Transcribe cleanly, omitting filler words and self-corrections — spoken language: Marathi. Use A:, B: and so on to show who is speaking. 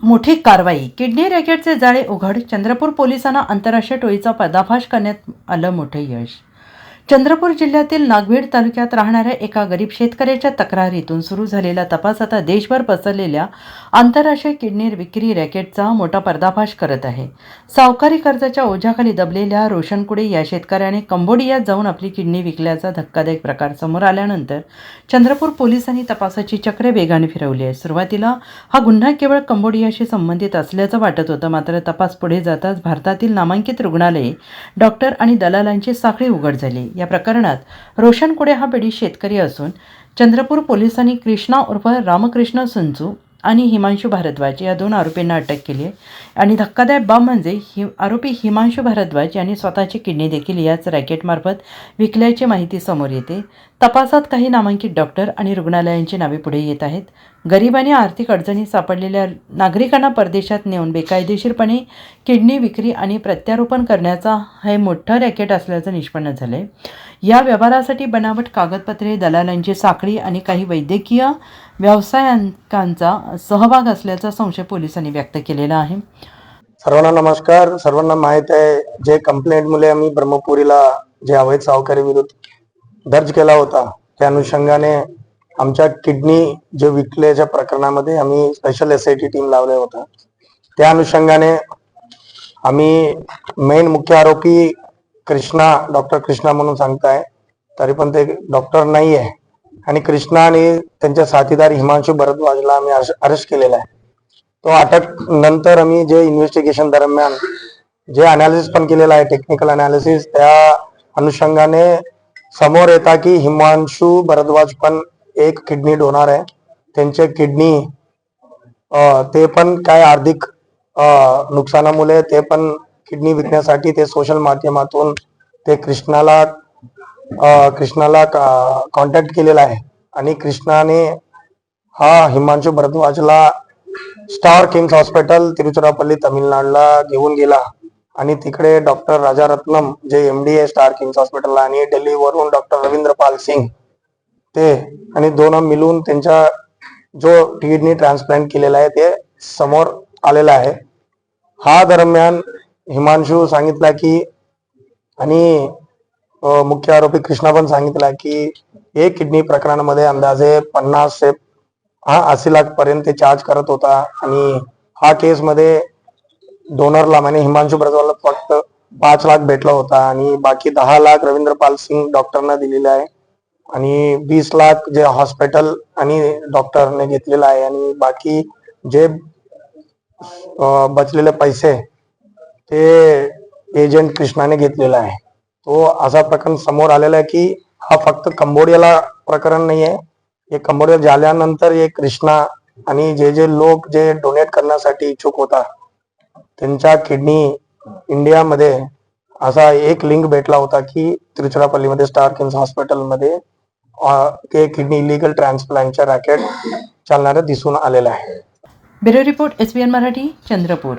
A: मोठी कारवाई. किडनी रॅकेटचे जाळे उघड. चंद्रपूर पोलिसांना आंतरराष्ट्रीय टोळीचा पर्दाफाश करण्यात आलं मोठं यश. चंद्रपूर जिल्ह्यातील नागभीड तालुक्यात राहणाऱ्या एका गरीब शेतकऱ्याच्या तक्रारीतून सुरू झालेला तपास आता देशभर पसरलेल्या आंतरराष्ट्रीय किडनी विक्री रॅकेटचा मोठा पर्दाफाश करत आहे. सावकारी कर्जाच्या ओझ्याखाली दबलेल्या रोशन कुडे या शेतकऱ्याने कंबोडियात जाऊन आपली किडनी विकल्याचा धक्कादायक प्रकार समोर आल्यानंतर चंद्रपूर पोलिसांनी तपासाची चक्रे वेगाने फिरवली आहे. सुरुवातीला हा गुन्हा केवळ कंबोडियाशी संबंधित असल्याचं वाटत होतं, मात्र तपास पुढे जाताच भारतातील नामांकित रुग्णालये, डॉक्टर आणि दलालांची साखळी उघड झाली. या प्रकरणात रोशन कुडे हा पीडित शेतकरी असून चंद्रपूर पोलिसांनी कृष्णा उर्फ रामकृष्ण सुंचू आणि हिमांशू भारद्वाज या 2 आरोपींना अटक केली आहे. आणि धक्कादायक बाब म्हणजे आरोपी हिमांशू भारद्वाज यांनी स्वतःची किडनी देखील याच रॅकेटमार्फत विकल्याची माहिती समोर येते. तपासात काही नामांकित डॉक्टर आणि रुग्णालयांची नावे पुढे येत आहेत. गरीब आणि आर्थिक अडचणीत सापडलेल्या नागरिकांना परदेशात नेऊन बेकायदेशीरपणे किडनी विक्री आणि प्रत्यारोपण करण्याचा हे मोठं रॅकेट असल्याचं निष्पन्न झालं आहे. या व्यवहारासाठी बनावट कागदपत्रे, दलालांची साखळी आणि काही वैद्यकीय व्यावसायिकांचा सहभाग असल्याचा संशय पोलिसांनी व्यक्त केलेला आहे.
B: सर्वांना नमस्कार. सर्वांना माहित आहे, जे कंप्लेंट मुले आम्ही ब्रह्मपुरीला जे अवैध सावकारी विरुद्ध दर्ज केला होता, त्या अनुषंगाने आमच्या किडनी जे विकल्याच्या प्रकरणामध्ये आम्ही स्पेशल SIT टीम लावले होता. त्या अनुषंगाने आम्ही मेन मुख्य आरोपी कृष्णा, डॉक्टर कृष्णा म्हणून सांगताय, तरी पण ते डॉक्टर नाही आहे, आणि कृष्णा आणि त्यांच्या साथीदार हिमांशू भरद्वाजला आम्ही अरेस्ट केलेला आहे. तो अटक नंतर आम्ही जे इन्व्हेस्टिगेशन दरम्यान जे अनालिसिस पण केलेला आहे, टेक्निकल अनालिसिस, त्या अनुषंगाने समोर येता की हिमांशू भरद्वाज पण एक किडनी डोनर आहे. त्यांचे किडनी ते पण काय आर्थिक नुकसानामुळे ते पण किडनी विकण्यासाठी ते सोशल माध्यमातून ते कृष्णाला कॉन्टॅक्ट केलेला आहे. आणि कृष्णाने हा हिमांशू भरद्वाजला स्टार किंग्स हॉस्पिटल तिरुचिरापल्ली तामिळनाडूला घेऊन गेला, आणि तिकडे डॉक्टर राजारत्नम जे MD आहे स्टार किंग्स हॉस्पिटलला, आणि दिल्लीवरून डॉक्टर रवींद्र पाल सिंग ते, आणि दोन मिळून त्यांचा जो किडनी ट्रान्सप्लांट केलेला आहे ते समोर आलेला आहे. हा दरम्यान हिमांशू सांगितला की, आणि मुख्य आरोपी कृष्णा पण सांगितला की एक किडनी प्रकरणामध्ये अंदाजे 50 ते 80 लाख पर्यंत ते चार्ज करत होता. आणि हा केस मध्ये डोनरला म्हणजे हिमांशू भरद्वाजला फक्त 5 लाख भेटला होता, आणि बाकी 10 लाख रवींद्र पाल सिंग डॉक्टरना दिलेला आहे, आणि 20 लाख जे हॉस्पिटल आणि डॉक्टरने घेतलेला आहे, आणि बाकी जे बचलेले पैसे ते एजंट कृष्णाने घेतलेला आहे. तो असा प्रकरण समोर आलेला आहे की हा फक्त कंबोडियाला प्रकरण नाही आहे. हे कंबोडिया झाल्यानंतर हे कृष्णा आणि जे लोक जे डोनेट करण्यासाठी इच्छुक होता, त्यांच्या किडनी इंडियामध्ये असा एक लिंक भेटला होता की तिरुचिरापल्लीमध्ये स्टार किंग्स हॉस्पिटलमध्ये ते किडनी इलिगल ट्रान्सप्लांटच्या रॅकेट चालणारे दिसून आलेला आहे.
A: Bureau report SBN Marathi, Chandrapur.